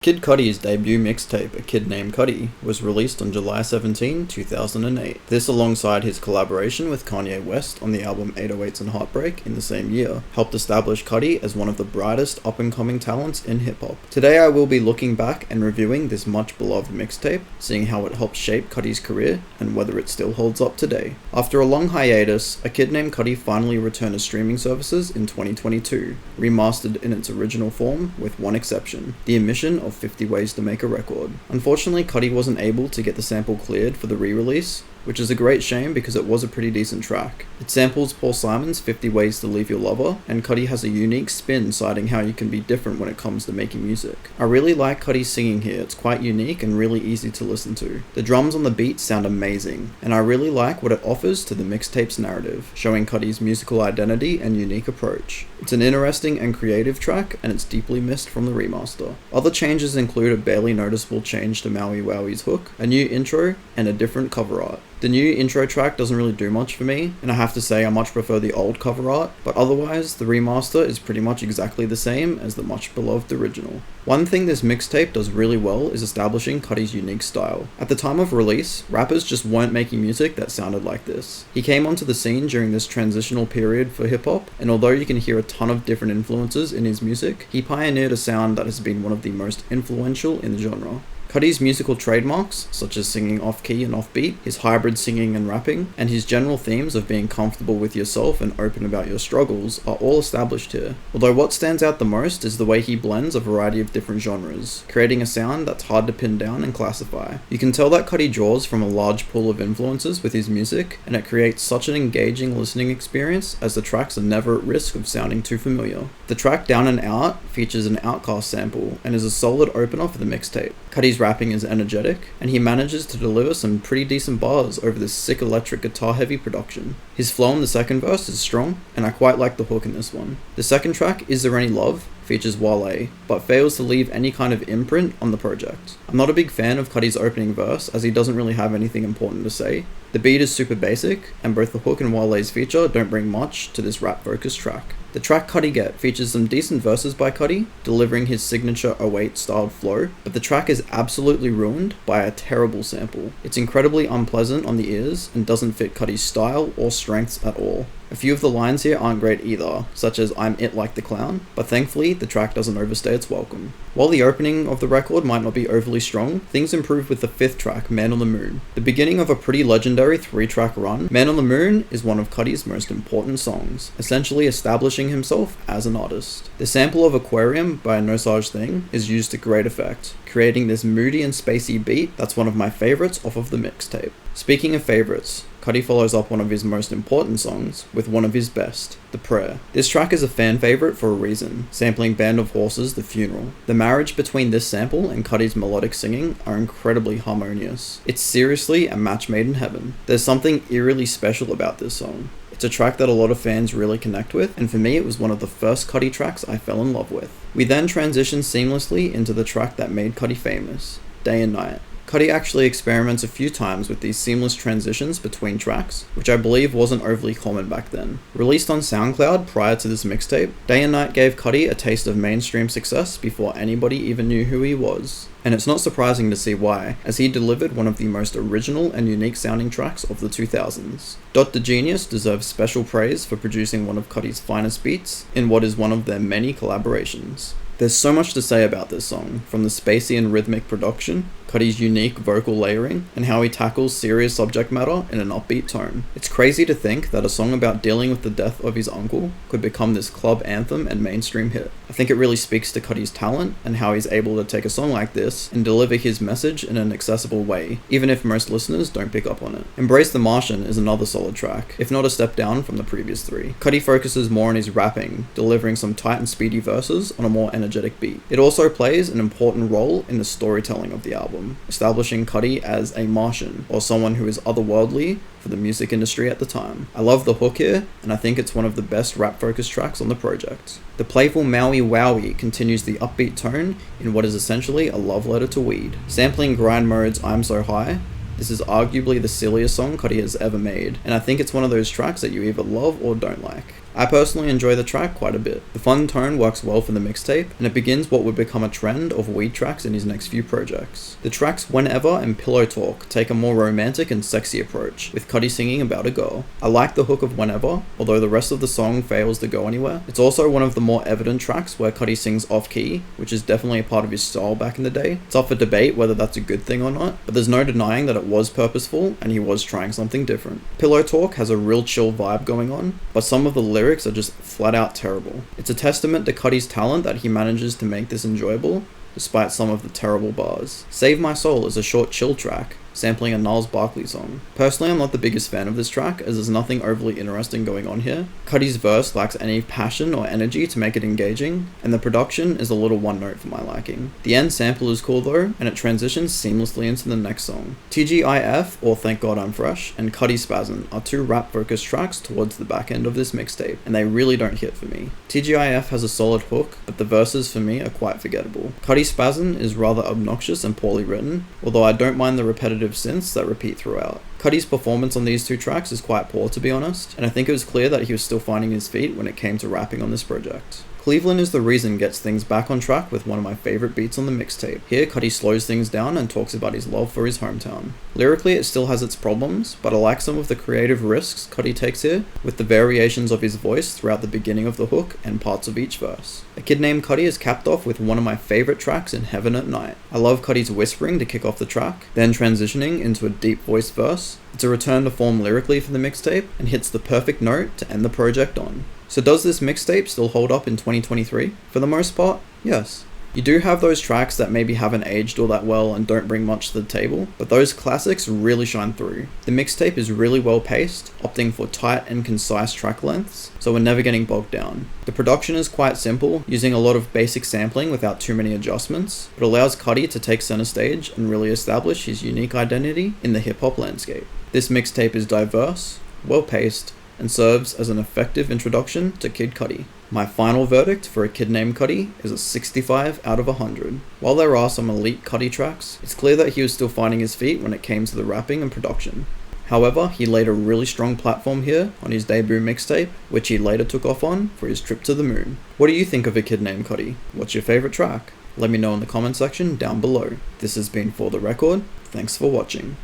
Kid Cudi's debut mixtape, A Kid Named Cudi, was released on July 17, 2008. This, alongside his collaboration with Kanye West on the album 808s and Heartbreak in the same year, helped establish Cudi as one of the brightest up-and-coming talents in hip-hop. Today I will be looking back and reviewing this much-beloved mixtape, seeing how it helped shape Cudi's career and whether it still holds up today. After a long hiatus, A Kid Named Cudi finally returned to streaming services in 2022, remastered in its original form with one exception, the omission of 50 Ways to Make a Record. Unfortunately, Cudi wasn't able to get the sample cleared for the re-release, which is a great shame because it was a pretty decent track. It samples Paul Simon's 50 Ways to Leave Your Lover, and Cudi has a unique spin citing how you can be different when it comes to making music. I really like Cudi's singing here, it's quite unique and really easy to listen to. The drums on the beat sound amazing, and I really like what it offers to the mixtape's narrative, showing Cudi's musical identity and unique approach. It's an interesting and creative track, and it's deeply missed from the remaster. Other changes include a barely noticeable change to Maui Wowie's hook, a new intro, and a different cover art. The new intro track doesn't really do much for me, and I have to say I much prefer the old cover art, but otherwise, the remaster is pretty much exactly the same as the much beloved original. One thing this mixtape does really well is establishing Cudi's unique style. At the time of release, rappers just weren't making music that sounded like this. He came onto the scene during this transitional period for hip-hop, and although you can hear a ton of different influences in his music, he pioneered a sound that has been one of the most influential in the genre. Cudi's musical trademarks, such as singing off-key and off-beat, his hybrid singing and rapping, and his general themes of being comfortable with yourself and open about your struggles are all established here. Although what stands out the most is the way he blends a variety of different genres, creating a sound that's hard to pin down and classify. You can tell that Cudi draws from a large pool of influences with his music, and it creates such an engaging listening experience as the tracks are never at risk of sounding too familiar. The track Down and Out features an Outkast sample and is a solid opener for the mixtape. Cudi's rapping is energetic, and he manages to deliver some pretty decent bars over this sick electric guitar heavy production. His flow in the second verse is strong, and I quite like the hook in this one. The second track, Is There Any Love, features Wale, but fails to leave any kind of imprint on the project. I'm not a big fan of Cudi's opening verse, as he doesn't really have anything important to say. The beat is super basic, and both the hook and Wale's feature don't bring much to this rap-focused track. The track Cudi Get features some decent verses by Cudi, delivering his signature 08 styled flow, but the track is absolutely ruined by a terrible sample. It's incredibly unpleasant on the ears and doesn't fit Cudi's style or strengths at all. A few of the lines here aren't great either, such as I'm it like the clown, but thankfully the track doesn't overstay its welcome. While the opening of the record might not be overly strong, things improve with the fifth track, Man on the Moon. The beginning of a pretty legendary 3-track run, Man on the Moon is one of Cudi's most important songs, essentially establishing himself as an artist. The sample of Aquarium by No Such Thing is used to great effect, creating this moody and spacey beat that's one of my favorites off of the mixtape. Speaking of favorites, Cudi follows up one of his most important songs with one of his best, The Prayer. This track is a fan favorite for a reason, sampling Band of Horses' The Funeral. The marriage between this sample and Cudi's melodic singing are incredibly harmonious. It's seriously a match made in heaven. There's something eerily special about this song. It's a track that a lot of fans really connect with, and for me it was one of the first Cudi tracks I fell in love with. We then transition seamlessly into the track that made Cudi famous, Day and Night. Cudi actually experiments a few times with these seamless transitions between tracks, which I believe wasn't overly common back then. Released on SoundCloud prior to this mixtape, Day and Night gave Cudi a taste of mainstream success before anybody even knew who he was. And it's not surprising to see why, as he delivered one of the most original and unique sounding tracks of the 2000s. Dot the Genius deserves special praise for producing one of Cudi's finest beats in what is one of their many collaborations. There's so much to say about this song, from the spacey and rhythmic production, Cudi's unique vocal layering, and how he tackles serious subject matter in an upbeat tone. It's crazy to think that a song about dealing with the death of his uncle could become this club anthem and mainstream hit. I think it really speaks to Cudi's talent and how he's able to take a song like this and deliver his message in an accessible way, even if most listeners don't pick up on it. Embrace the Martian is another solid track, if not a step down from the previous three. Cudi focuses more on his rapping, delivering some tight and speedy verses on a more energetic beat. It also plays an important role in the storytelling of the album, establishing Cudi as a Martian, or someone who is otherworldly for the music industry at the time. I love the hook here, and I think it's one of the best rap-focused tracks on the project. The playful Maui Wowie continues the upbeat tone in what is essentially a love letter to weed. Sampling Grind Mode's I'm So High, this is arguably the silliest song Cudi has ever made, and I think it's one of those tracks that you either love or don't like. I personally enjoy the track quite a bit. The fun tone works well for the mixtape, and it begins what would become a trend of weed tracks in his next few projects. The tracks Whenever and Pillow Talk take a more romantic and sexy approach, with Cudi singing about a girl. I like the hook of Whenever, although the rest of the song fails to go anywhere. It's also one of the more evident tracks where Cudi sings off-key, which is definitely a part of his style back in the day. It's up for debate whether that's a good thing or not, but there's no denying that it was purposeful and he was trying something different. Pillow Talk has a real chill vibe going on, but some of the lyrics are just flat out terrible. It's a testament to Cudi's talent that he manages to make this enjoyable, despite some of the terrible bars. Save My Soul is a short chill track, sampling a Gnarls Barkley song. Personally, I'm not the biggest fan of this track, as there's nothing overly interesting going on here. Cudi's verse lacks any passion or energy to make it engaging, and the production is a little one note for my liking. The end sample is cool though, and it transitions seamlessly into the next song. TGIF, or Thank God I'm Fresh, and Cudi Spazzin are two rap-focused tracks towards the back end of this mixtape, and they really don't hit for me. TGIF has a solid hook, but the verses for me are quite forgettable. Cudi Spazzin is rather obnoxious and poorly written, although I don't mind the repetitive synths that repeat throughout. Cudi's performance on these two tracks is quite poor, to be honest, and I think it was clear that he was still finding his feet when it came to rapping on this project. Cleveland is the Reason gets things back on track with one of my favourite beats on the mixtape. Here, Cudi slows things down and talks about his love for his hometown. Lyrically, it still has its problems, but I like some of the creative risks Cudi takes here, with the variations of his voice throughout the beginning of the hook and parts of each verse. A Kid Named Cudi is capped off with one of my favourite tracks in Heaven at Night. I love Cudi's whispering to kick off the track, then transitioning into a deep voiced verse. It's a return to form lyrically for the mixtape, and hits the perfect note to end the project on. So does this mixtape still hold up in 2023? For the most part, yes. You do have those tracks that maybe haven't aged all that well and don't bring much to the table, but those classics really shine through. The mixtape is really well paced, opting for tight and concise track lengths, so we're never getting bogged down. The production is quite simple, using a lot of basic sampling without too many adjustments, but allows Cudi to take center stage and really establish his unique identity in the hip hop landscape. This mixtape is diverse, well paced, and serves as an effective introduction to Kid Cudi. My final verdict for A Kid Named Cudi is a 65 out of 100. While there are some elite Cudi tracks, it's clear that he was still finding his feet when it came to the rapping and production. However, he laid a really strong platform here on his debut mixtape, which he later took off on for his trip to the moon. What do you think of A Kid Named Cudi? What's your favourite track? Let me know in the comment section down below. This has been For The Record. Thanks for watching.